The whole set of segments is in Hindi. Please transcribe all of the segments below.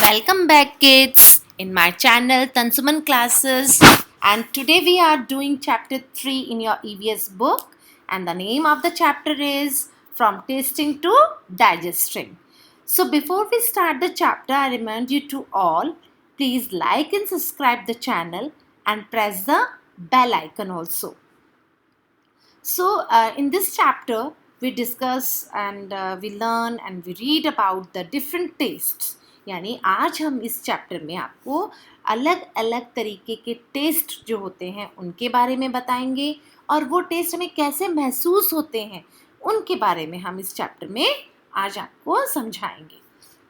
Welcome back, kids, in my channel Tansuman Classes. And today we are doing chapter 3 in your EVS book. And the name of the chapter is From Tasting to Digesting. So, before we start the chapter, I remind you to all please like and subscribe the channel and press the bell icon also. So, in this chapter, we discuss and we learn and we read about the different tastes. यानी आज हम इस चैप्टर में आपको अलग अलग तरीके के टेस्ट जो होते हैं उनके बारे में बताएंगे और वो टेस्ट हमें कैसे महसूस होते हैं उनके बारे में हम इस चैप्टर में आज आपको समझाएंगे.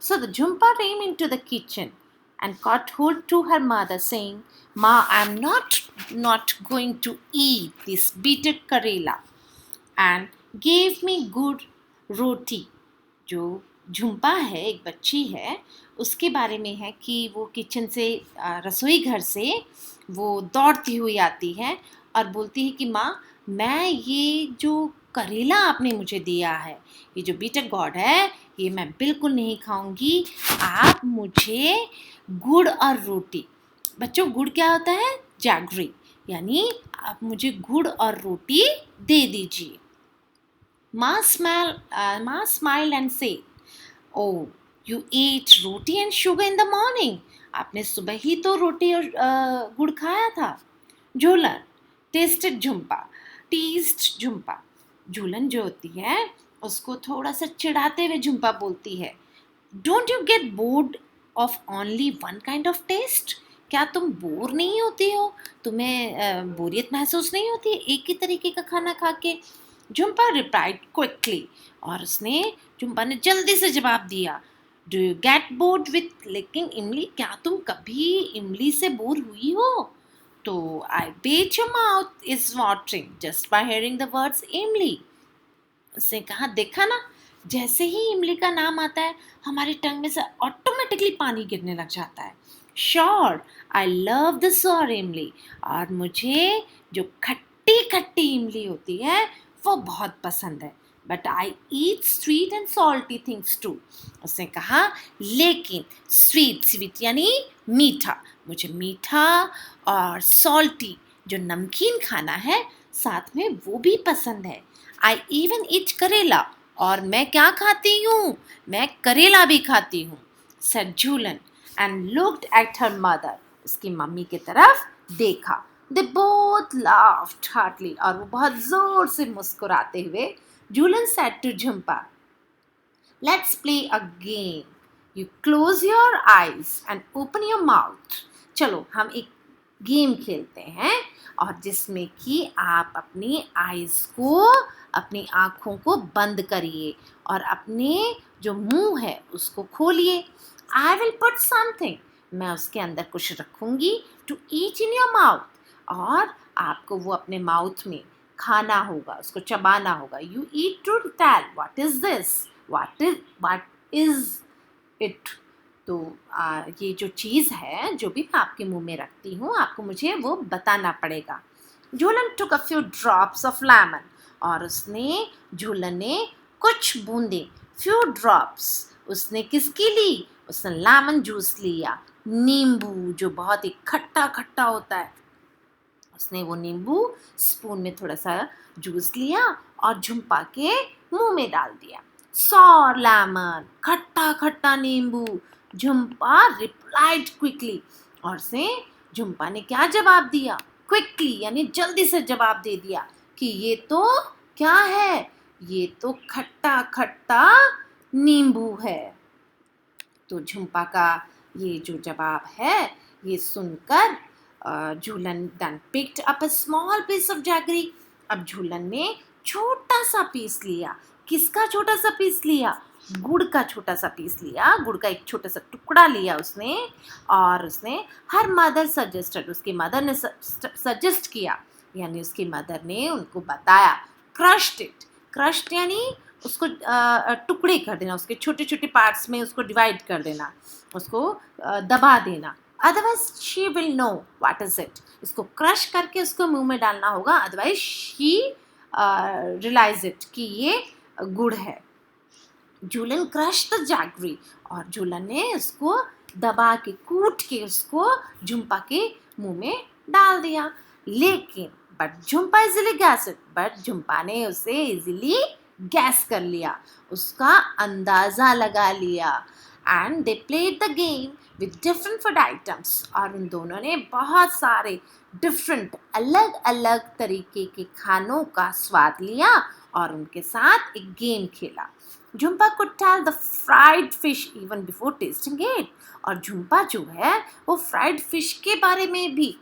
So the Jhumpa came into the kitchen and caught hold to her mother, saying, "Ma, I'm not going to eat this bitter karela," and gave me good roti. जो झुम्पा है, एक बच्ची है, उसके बारे में है कि वो किचन से रसोई घर से वो दौड़ती हुई आती है और बोलती है कि माँ, मैं ये जो करेला आपने मुझे दिया है, ये जो बीटर गॉड है, ये मैं बिल्कुल नहीं खाऊंगी. आप मुझे गुड़ और रोटी, बच्चों गुड़ क्या होता है? जैगरी. यानी आप मुझे गुड़ और रोटी दे दीजिए. माँ smiled and said, "Oh, you ate roti and sugar in the morning." आपने सुबह ही तो रोटी और गुड़ खाया था. झूलन टेस्टेड झुम्पा, टीज्ड झुम्पा. झूलन जो होती है उसको थोड़ा सा चिढ़ाते हुए झुम्पा बोलती है, "Don't you get bored of only one kind of taste?" क्या तुम बोर नहीं होती हो? तुम्हें बोरियत महसूस नहीं होती एक ही तरीके का खाना खा के? झुम्पा रिप्लाइड क्विकली, और झुम्पा ने जल्दी से जवाब दिया, "do you get bored with licking imli?" क्या तुम कभी इमली से बोर हुई हो? तो I bet your mouth is watering just by hearing the words imli. उसने कहा, देखा ना, जैसे ही इमली का नाम आता है हमारी टंग में से ऑटोमेटिकली पानी गिरने लग जाता है. Sure, I love the sour imli. और मुझे जो खट्टी खट्टी इमली होती है वो बहुत पसंद है. But I eat sweet and salty things too. उसने कहा, लेकिन स्वीट यानी मीठा, मुझे मीठा और सॉल्टी जो नमकीन खाना है साथ में वो भी पसंद है. आई इवन ईट करेला, और मैं क्या खाती हूँ? मैं करेला भी खाती हूँ. Said Jhulan and looked at her mother. उसकी मम्मी की तरफ देखा. They both laughed heartily, और वो बहुत जोर से मुस्कुराते हुए झूलन said to Jhumpa, "Let's play a game. You close your eyes and open your mouth." चलो हम एक गेम खेलते हैं और जिसमें कि आप अपनी आईज को, अपनी आँखों को बंद करिए और अपने जो मुंह है उसको खोलिए. I will put something. मैं उसके अंदर कुछ रखूंगी. To eat in your mouth. और आपको वो अपने माउथ में खाना होगा, उसको चबाना होगा. You eat to tell what is this, what is it. तो ये जो चीज़ है जो भी मैं आपके मुंह में रखती हूँ आपको मुझे वो बताना पड़ेगा. झूलन took a few drops of lemon, और झूलन ने कुछ बूंदे, few drops, उसने किसकी ली? उसने लेमन जूस लिया, नींबू जो बहुत ही खट्टा खट्टा होता है. उसने वो नींबू स्पून में थोड़ा सा जूस लिया और झुम्पा के मुंह में डाल दिया. सॉर लेमन, खट्टा खट्टा नींबू. झुम्पा रिप्लाइड क्विकली, और झुम्पा ने क्या जवाब दिया? क्विकली यानी जल्दी से जवाब दे दिया कि ये तो क्या है? ये तो खट्टा खट्टा नींबू है. तो झुम्पा का ये जो जवाब है ये सुनकर झूलन then picked up a small piece of jaggery. अब झूलन ने छोटा सा पीस लिया. किसका छोटा सा पीस लिया? गुड़ का छोटा सा पीस लिया. गुड़ का एक छोटा सा टुकड़ा लिया उसने, और हर मदर सजेस्टेड, उसकी मदर ने सजेस्ट किया, यानी उसकी मदर ने उनको बताया. क्रश्ड इट, क्रश्ड यानी उसको टुकड़े कर देना, उसके छोटे छोटे पार्ट्स में उसको डिवाइड कर देना, उसको दबा देना. Otherwise she will know what is it. इसको क्रश करके उसको मुंह में डालना होगा, अदरवाइज शी रियलाइज इट कि ये गुड़ है. झूलन क्रश द जैगरी, और झूलन ने उसको दबा के कूट के उसको झुम्पा के मुंह में डाल दिया। लेकिन but Jhumpa easily gas it, but Jhumpa ने उसे इजिली गैस कर लिया, उसका अंदाज़ा लगा लिया। And they played the game with different food items, और उन दोनों ने बहुत सारे डिफरेंट अलग अलग तरीके के खानों का स्वाद लिया और उनके साथ एक गेम खेला। Jhumpa could tell the fried fish even before tasting it, और झुम्पा जो है वो फ्राइड फिश के बारे में भी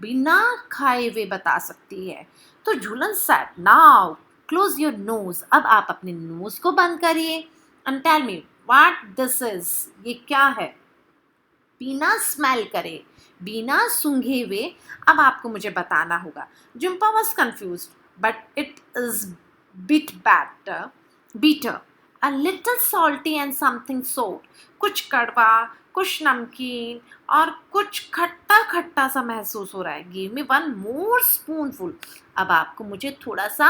बिना खाए हुए बता सकती है। तो झूलन said, now close your nose, अब आप अपने नोज को बंद करिए and tell me what this is, ये क्या है। बिना स्मेल करे, बिना सूंघे हुए अब आपको मुझे बताना होगा। Jhumpa was confuse but it is bit bitter, a little salty and something sour, कुछ कड़वा, कुछ नमकीन और कुछ खट्टा खट्टा सा महसूस हो रहा है। Give me one more spoonful, अब आपको मुझे थोड़ा सा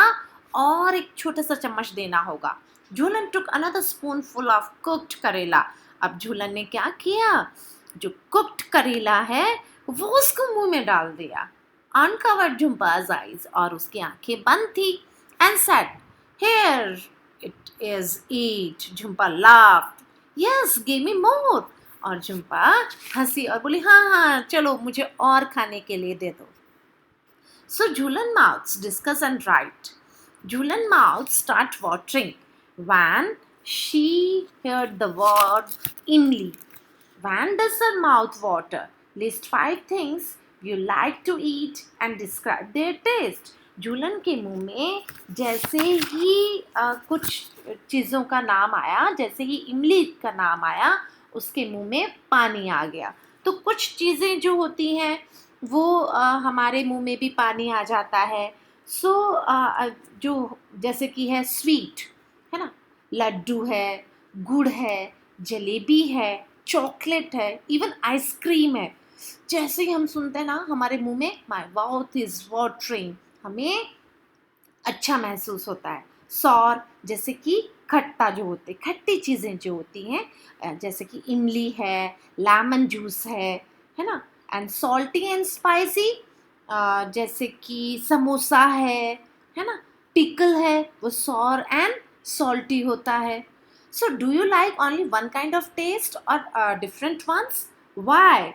और एक छोटा सा चम्मच देना होगा। Jhulan took another spoonful of cooked karela, अब झूलन ने क्या किया, जो कुक्ड करेला है वो उसको मुंह में डाल दिया। अनकवर्ड झुम्पा's eyes, और उसकी आंखें बंद थी। And said, here it is, eat. Jhumpa laughed, yes give me more, और झुम्पा हंसी और बोली हाँ हाँ चलो मुझे और खाने के लिए दे दो। So Jhulan mouths discuss and write. Jhulan mouths start watering when she heard the word imli. When does her mouth water? List 5 things you like to eat and describe their taste. झूलन के मुंह में जैसे ही कुछ चीज़ों का नाम आया, जैसे ही इमली का नाम आया, उसके मुंह में पानी आ गया। तो कुछ चीज़ें जो होती हैं वो हमारे मुंह में भी पानी आ जाता है। सो जो जैसे कि है स्वीट, है ना, लड्डू है, गुड़ है, जलेबी है, चॉकलेट है, इवन आइसक्रीम है। जैसे ही हम सुनते हैं ना हमारे मुंह में माई माउथ इज़ वाटरिंग, हमें अच्छा महसूस होता है। सॉर जैसे कि खट्टा जो होते, खट्टी चीज़ें जो होती हैं, जैसे कि इमली है, लेमन जूस है ना। एंड सॉल्टी एंड स्पाइसी, जैसे कि समोसा है ना, पिकल है, वो सॉर एंड सॉल्टी होता है। So do you like only one kind of taste और different ones? Why?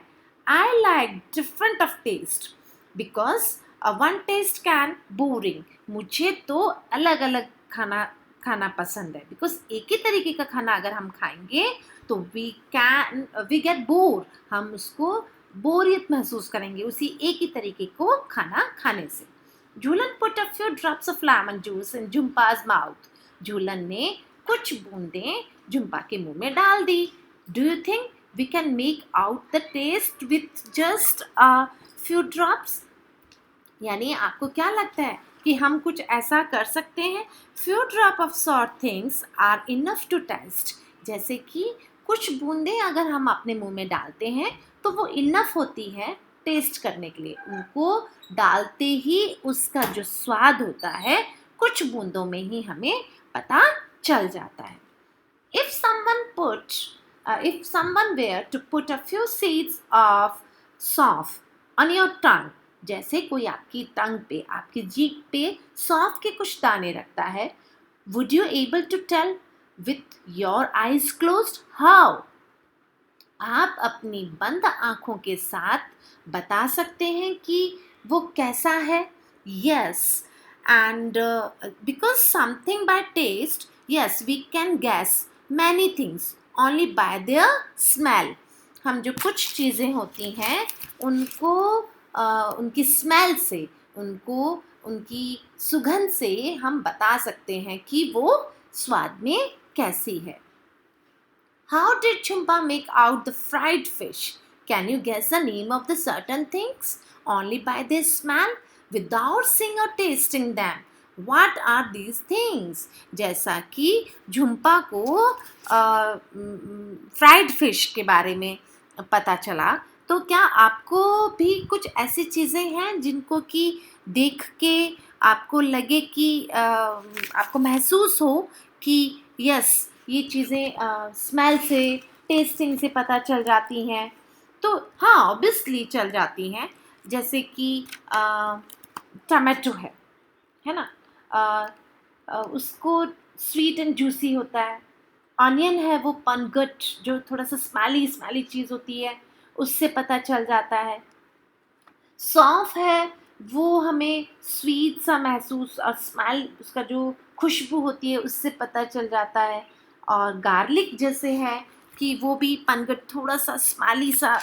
I like different of taste because one taste can boring, मुझे तो अलग अलग खाना पसंद है। बिकॉज एक ही तरीके का खाना अगर हम खाएंगे तो वी गेट बोर, हम उसको बोरियत महसूस करेंगे उसी एक ही तरीके को खाना खाने से। Jhulan put a few drops of lemon juice in Jhumpa's mouth, Jhulan ने कुछ बूंदें झुम्पा के मुंह में डाल दी। Do you think we can make out the taste with just a few drops? यानी आपको क्या लगता है कि हम कुछ ऐसा कर सकते हैं? Few drop of salt things are enough to taste, जैसे कि कुछ बूंदें अगर हम अपने मुंह में डालते हैं तो वो इनफ होती है टेस्ट करने के लिए। उनको डालते ही उसका जो स्वाद होता है कुछ बूंदों में ही हमें पता चल जाता है। If someone were to put a few seeds of सौंफ on your tongue, जैसे कोई आपकी टंग पे, आपकी जीभ पे सौंफ के कुछ दाने रखता है, would you able to tell with your eyes closed how? आप अपनी बंद आंखों के साथ बता सकते हैं कि वो कैसा है? Yes, and because something by taste, yes we can guess many things only by their smell. हम जो कुछ चीज़ें होती हैं उनको उनकी स्मेल से, उनको उनकी सुगंध से हम बता सकते हैं कि वो स्वाद में कैसी है। How did Chumpa make out the fried fish? Can you guess the name of the certain things only by their smell without seeing or tasting them? What are these things? जैसा कि झुम्पा को फ्राइड फिश के बारे में पता चला, तो क्या आपको भी कुछ ऐसी चीज़ें हैं जिनको कि देख के आपको लगे कि आपको महसूस हो कि यस ये चीज़ें स्मेल से, टेस्टिंग से पता चल जाती हैं। तो हाँ, ऑब्वियसली चल जाती हैं। जैसे कि टमाटो है ना, उसको स्वीट एंड जूसी होता है। ऑनियन है वो पनगट, जो थोड़ा सा स्मेली स्मेली चीज़ होती है, उससे पता चल जाता है। सौंफ है वो हमें स्वीट सा महसूस और स्मेल, उसका जो खुशबू होती है उससे पता चल जाता है। और गार्लिक जैसे है कि वो भी पनगट थोड़ा सा स्मेली सा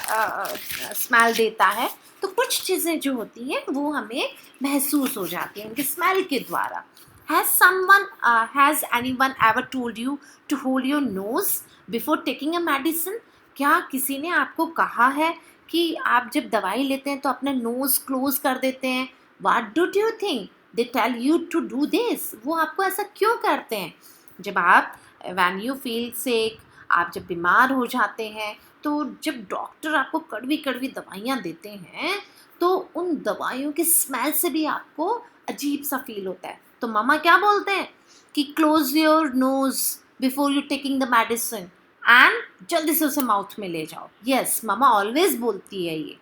स्मेल देता है। तो कुछ चीज़ें जो होती हैं वो हमें महसूस हो जाती हैं उनके स्मेल के द्वारा। Has anyone ever told you to hold your nose before taking a medicine? क्या किसी ने आपको कहा है कि आप जब दवाई लेते हैं तो अपना नोज़ क्लोज कर देते हैं? What do you think they tell you to do this? वो आपको ऐसा क्यों करते हैं? जब आप when you feel sick, आप जब बीमार हो जाते हैं, तो जब डॉक्टर आपको कड़वी कड़वी दवाइयाँ देते हैं तो उन दवाइयों की स्मेल से भी आपको अजीब सा फील होता है। तो मामा क्या बोलते हैं कि close your nose before you taking the medicine and जल्दी से उसे माउथ में ले जाओ। यस, मामा ऑलवेज बोलती है ये।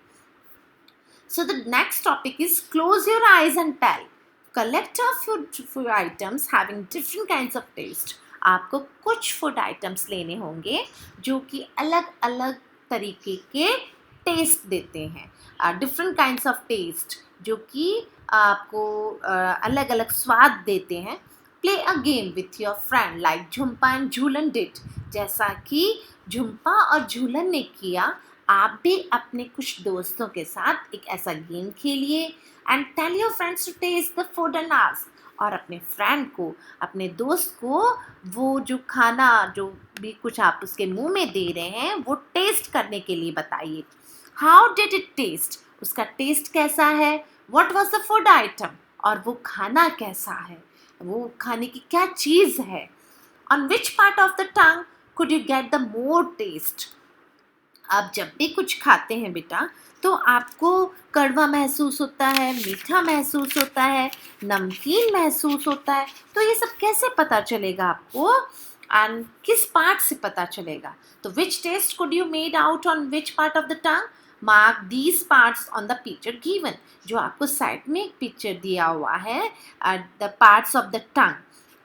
So the next topic is close your eyes and tell. Collect a food items having different kinds of taste. आपको कुछ फूड आइटम्स लेने होंगे जो कि अलग अलग तरीके के टेस्ट देते हैं, डिफरेंट काइंड्स ऑफ टेस्ट, जो कि आपको अलग अलग स्वाद देते हैं। Play a game with your friend like Jhumpa and Jhulan did. जैसा कि झुम्पा और झूलन ने किया, आप भी अपने कुछ दोस्तों के साथ एक ऐसा गेम खेलिए। And tell your friends to taste the food and ask. और अपने फ्रेंड को, अपने दोस्त को वो जो खाना, जो भी कुछ आप उसके मुंह में दे रहे हैं, वो टेस्ट करने के लिए बताइए। How did it taste? उसका टेस्ट कैसा है? What was the food item? और वो खाना कैसा है, वो खाने की क्या चीज़ है? On which part of the tongue could you get the more taste? आप जब भी कुछ खाते हैं बेटा, तो आपको कड़वा महसूस होता है, मीठा महसूस होता है, नमकीन महसूस होता है। तो ये सब कैसे पता चलेगा आपको एंड किस पार्ट से पता चलेगा? तो which taste could you made out on which part of the tongue? Mark these parts on the picture given. जो आपको साइड में एक पिक्चर दिया हुआ है, the parts of the tongue.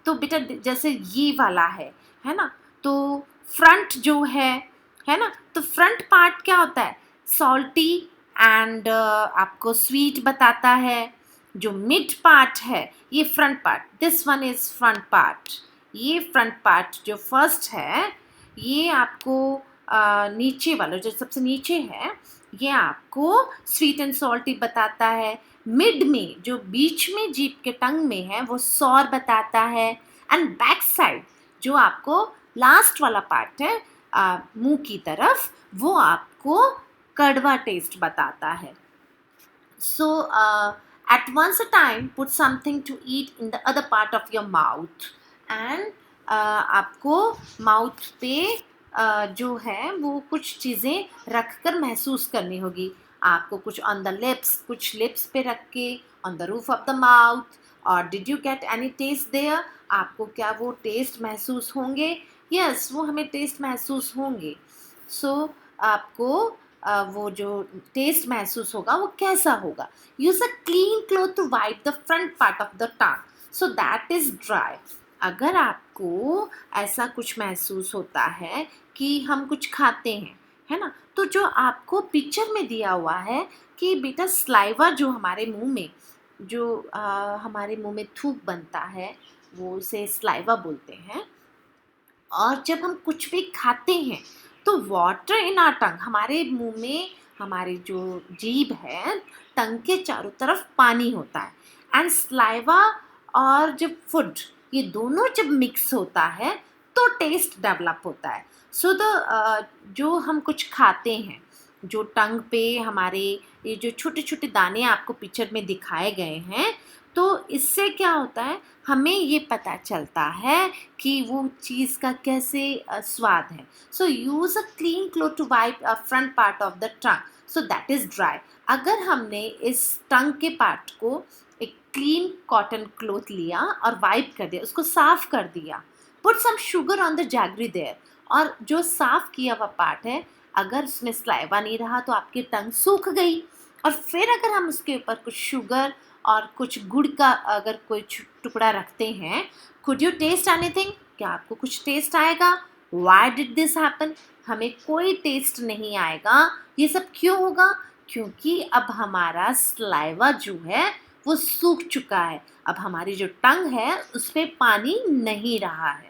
तो बेटा जैसे ये वाला है ना, तो फ्रंट जो है ना, तो फ्रंट पार्ट क्या होता है? सॉल्टी एंड आपको स्वीट बताता है। जो मिड पार्ट है, ये front part, this one is front part. ये फ्रंट पार्ट जो फर्स्ट है, ये आपको नीचे वाला जो सबसे नीचे है, ये आपको स्वीट एंड सॉल्टी बताता है। मिड में, जो बीच में जीभ के टंग में है, वो सॉर बताता है। एंड बैक साइड जो आपको लास्ट वाला पार्ट है, मुंह की तरफ, वो आपको कड़वा टेस्ट बताता है। सो at once a time put something to eat in the other part of your mouth and आपको माउथ पे जो है वो कुछ चीज़ें रख कर महसूस करनी होगी। आपको कुछ ऑन द लिप्स, कुछ लिप्स पे रख के, on the roof of the mouth. और did you get any taste there? आपको क्या वो टेस्ट महसूस होंगे? यस, वो हमें टेस्ट महसूस होंगे। सो आपको वो जो टेस्ट महसूस होगा वो कैसा होगा? Use a clean cloth to wipe the front part of the tongue so that is dry. अगर आपको ऐसा कुछ महसूस होता है कि हम कुछ खाते हैं, है ना, तो जो आपको पिक्चर में दिया हुआ है कि बेटा स्लाइवा जो हमारे मुंह में, जो हमारे मुंह में थूक बनता है, वो उसे स्लाइवा बोलते हैं। और जब हम कुछ भी खाते हैं तो वाटर इन आर टंग, हमारे मुंह में, हमारी जो जीभ है, टंग के चारों तरफ पानी होता है। एंड स्लाइवा और जब फूड, ये दोनों जब मिक्स होता है तो टेस्ट डेवलप होता है। सो जो हम कुछ खाते हैं, जो टंग पे हमारे ये जो छोटे छोटे दाने आपको पिक्चर में दिखाए गए हैं, तो इससे क्या होता है, हमें ये पता चलता है कि वो चीज़ का कैसे स्वाद है। So use a clean cloth to wipe a front part of the tongue so that is dry. अगर हमने इस टंग के पार्ट को एक क्लीन कॉटन क्लॉथ लिया और वाइप कर दिया, उसको साफ कर दिया। Put some sugar on the jaggery there. और जो साफ़ किया हुआ पार्ट है, अगर उसमें सलाइवा नहीं रहा तो आपकी टंग सूख गई। और फिर अगर हम उसके ऊपर कुछ शुगर और कुछ गुड़ का अगर कोई टुकड़ा रखते हैं, कुड यू टेस्ट एनीथिंग? क्या आपको कुछ टेस्ट आएगा? Why did this happen? हमें कोई टेस्ट नहीं आएगा। ये सब क्यों होगा? क्योंकि अब हमारा सलाइवा जो है वो सूख चुका है। अब हमारी जो टंग है उस पर पानी नहीं रहा है।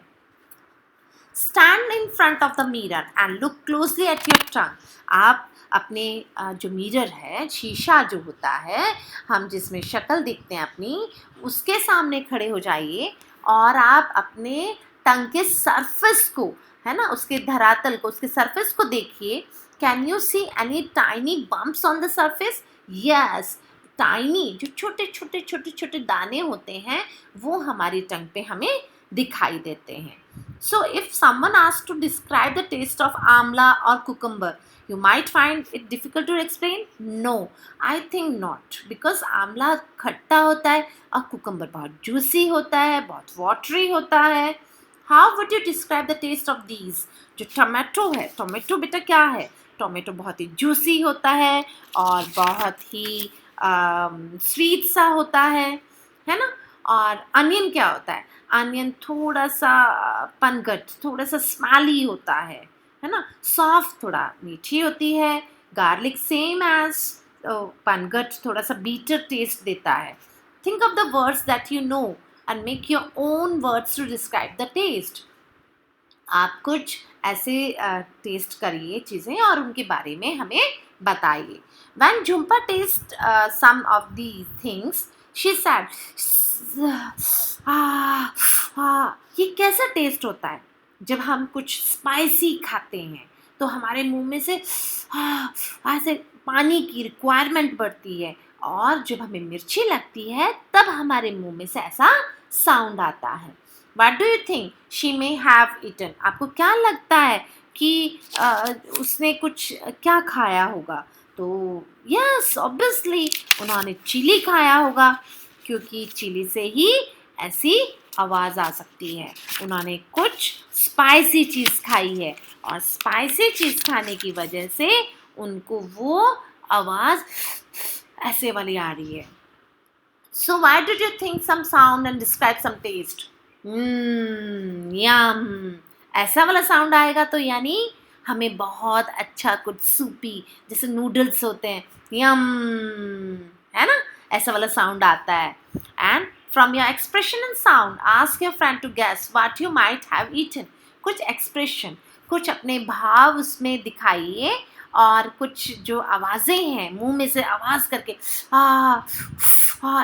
Stand in front of the mirror and look closely at your tongue. आप अपने जो मिरर है, शीशा जो होता है, हम जिसमें शक्ल देखते हैं अपनी, उसके सामने खड़े हो जाइए और आप अपने टंग के सरफेस को, है ना, उसके धरातल को, उसके सरफेस को देखिए। Can you see any tiny bumps on the surface? Yes, tiny जो छोटे छोटे छोटे छोटे दाने होते हैं वो हमारी टंग पे हमें दिखाई देते हैं। So if someone asks to describe the taste of amla or cucumber, you might find it difficult to explain. No, I think not, because Amla खट्टा होता है और cucumber बहुत juicy होता है, बहुत watery होता है। How would you describe the taste of these? जो टोमेटो है, टोमेटो बेटा क्या है? टोमेटो बहुत ही juicy होता है और बहुत ही स्वीट सा होता है ना। और अनियन क्या होता है? अनियन थोड़ा सा पनगट, थोड़ा सा स्मैली होता है ना। सॉफ्ट थोड़ा मीठी होती है। गार्लिक सेम एज पनगट, थोड़ा सा बीटर टेस्ट देता है। Think of the words that you know and make your own words to describe the taste. आप कुछ ऐसे टेस्ट करिए चीज़ें और उनके बारे में हमें बताइए। When Jhumpa tasted some of these things, she said, ये कैसा टेस्ट होता है? जब हम कुछ स्पाइसी खाते हैं तो हमारे मुंह में से ऐसे पानी की रिक्वायरमेंट बढ़ती है, और जब हमें मिर्ची लगती है तब हमारे मुंह में से ऐसा साउंड आता है। What do you think she may have eaten? आपको क्या लगता है कि उसने कुछ क्या खाया होगा? तो यस, ऑब्वियसली उन्होंने चिली खाया होगा, क्योंकि चिली से ही ऐसी आवाज़ आ सकती है। उन्होंने कुछ स्पाइसी चीज़ खाई है और स्पाइसी चीज़ खाने की वजह से उनको वो आवाज़ ऐसे वाली आ रही है। So why did you think some sound and describe some taste? यम, ऐसा वाला साउंड आएगा तो यानी हमें बहुत अच्छा कुछ सूपी, जैसे नूडल्स होते हैं, यम, है ना, ऐसा वाला साउंड आता है। And from your expression and sound ask your friend to guess what you might have eaten. कुछ एक्सप्रेशन, कुछ अपने भाव उसमें दिखाइए और कुछ जो आवाज़ें हैं, मुंह में से आवाज़ करके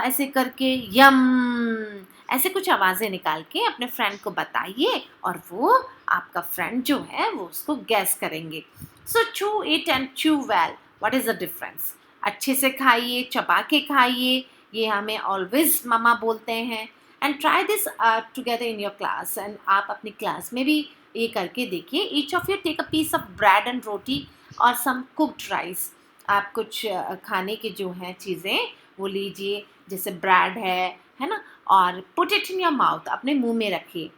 ऐसे करके, यम, ऐसे कुछ आवाज़ें निकाल के अपने फ्रेंड को बताइए और वो आपका फ्रेंड जो है वो उसको गैस करेंगे। सो चू इट एंड चू well, what is the difference? अच्छे से खाइए, चबा के खाइए, ये हमें ऑलवेज मम्मा बोलते हैं। And try this together in your class, and आप अपनी क्लास में भी ये करके देखिए। Each of you take a piece of bread and roti और सम कुक्ड राइस। आप कुछ खाने की जो हैं चीज़ें वो लीजिए, जैसे ब्रेड है ना, और put it in your mouth, अपने मुंह में रखिए।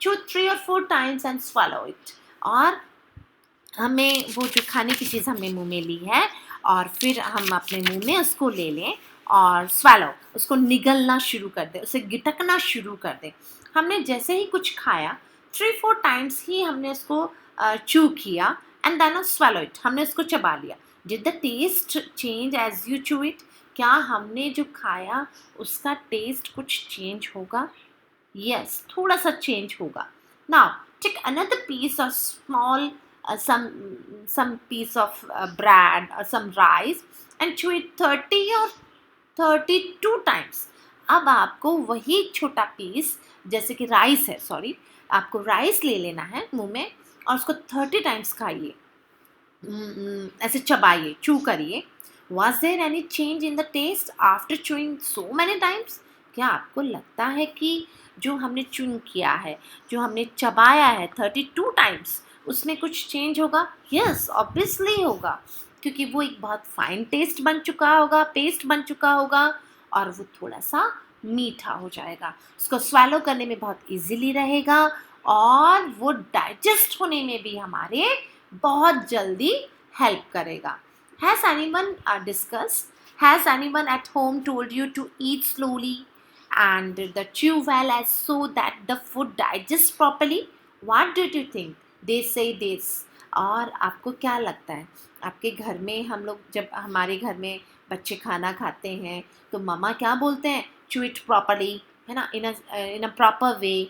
चू 3 or 4 times and swallow it. और हमें वो जो खाने की चीज़ हमने मुंह में ली है और फिर हम अपने मुंह में उसको ले लें और swallow, उसको निगलना शुरू कर दें, उसे गिटकना शुरू कर दें। हमने जैसे ही कुछ खाया 3-4 टाइम्स ही हमने उसको चू किया एंड देन swallow इट, हमने उसको चबा लिया। Did the taste change as you chew it? क्या हमने जो खाया उसका टेस्ट कुछ चेंज होगा? यस, थोड़ा सा चेंज होगा। नाउ टेक अनदर पीस और small some piece of bread or some rice and chew it 30 or 32 times. अब आपको वही छोटा पीस, जैसे कि राइस है, सॉरी, आपको राइस ले लेना है मुंह में और उसको 30 टाइम्स खाइए, ऐसे चबाइए, चू करिए। Was there any change in the taste after chewing so many times? क्या आपको लगता है कि जो हमने च्यूइंग किया है, जो हमने चबाया है 32 टाइम्स, उसमें कुछ चेंज होगा? यस, ऑब्वियसली होगा, क्योंकि वो एक बहुत फाइन टेस्ट बन चुका होगा, पेस्ट बन चुका होगा और वो थोड़ा सा मीठा हो जाएगा। उसको स्वैलो करने में बहुत इजीली रहेगा और वो डाइजेस्ट होने में भी हमारे बहुत जल्दी हेल्प करेगा. Has anyone discussed? Has anyone at home told you to eat slowly and the chew well as so that the food digests properly? What did you think? They say this. और आपको क्या लगता है, आपके घर में हम लोग जब हमारे घर में बच्चे खाना खाते हैं तो मम्मा क्या बोलते हैं, chew it properly, है ना, in a proper way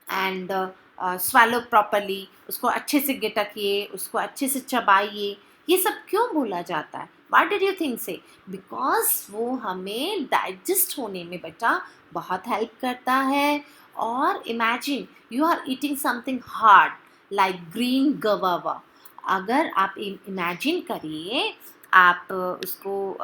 and swallow properly, उसको अच्छे से गिटकिए, उसको अच्छे से चबाइए. ये सब क्यों बोला जाता है? What did you think से? Because वो हमें डाइजेस्ट होने में बेटा बहुत हेल्प करता है. और imagine you are eating something hard like green guava. अगर आप इमेजिन करिए, आप उसको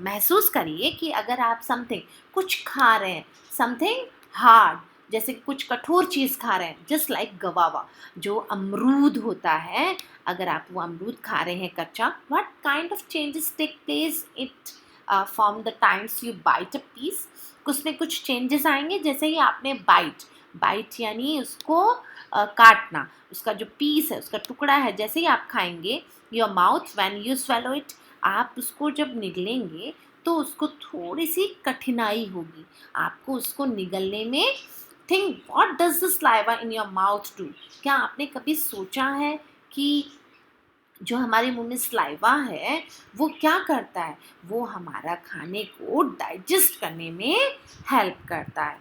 महसूस करिए कि अगर आप समथिंग कुछ खा रहे हैं, समथिंग हार्ड, जैसे कुछ कठोर चीज़ खा रहे हैं, जस्ट लाइक गवावा, जो अमरूद होता है. अगर आप वो अमरूद खा रहे हैं कच्चा, what kind of changes take place it from the times you bite a piece. कुछ में कुछ चेंजेस आएंगे जैसे ही आपने बाइट यानी उसको काटना, उसका जो पीस है, उसका टुकड़ा है, जैसे ही आप खाएंगे, your mouth when you swallow it, आप उसको जब निगलेंगे तो उसको थोड़ी सी कठिनाई होगी आपको उसको निगलने में. Think what does the saliva in your mouth do. क्या आपने कभी सोचा है कि जो हमारे मुंह में स्लाइवा है वो क्या करता है? वो हमारा खाने को डाइजेस्ट करने में हेल्प करता है.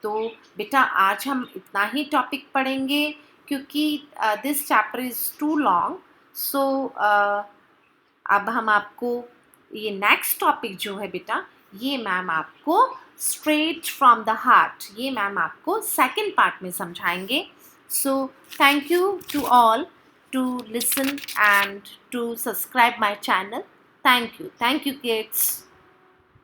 तो बेटा आज हम इतना ही टॉपिक पढ़ेंगे क्योंकि this chapter is too long. So अब हम आपको ये नेक्स्ट टॉपिक जो है बेटा, ये मैम आपको स्ट्रेट फ्रॉम द हार्ट, ये मैम आपको सेकंड पार्ट में समझाएंगे. So thank you to all to listen and to subscribe my channel. Thank you kids.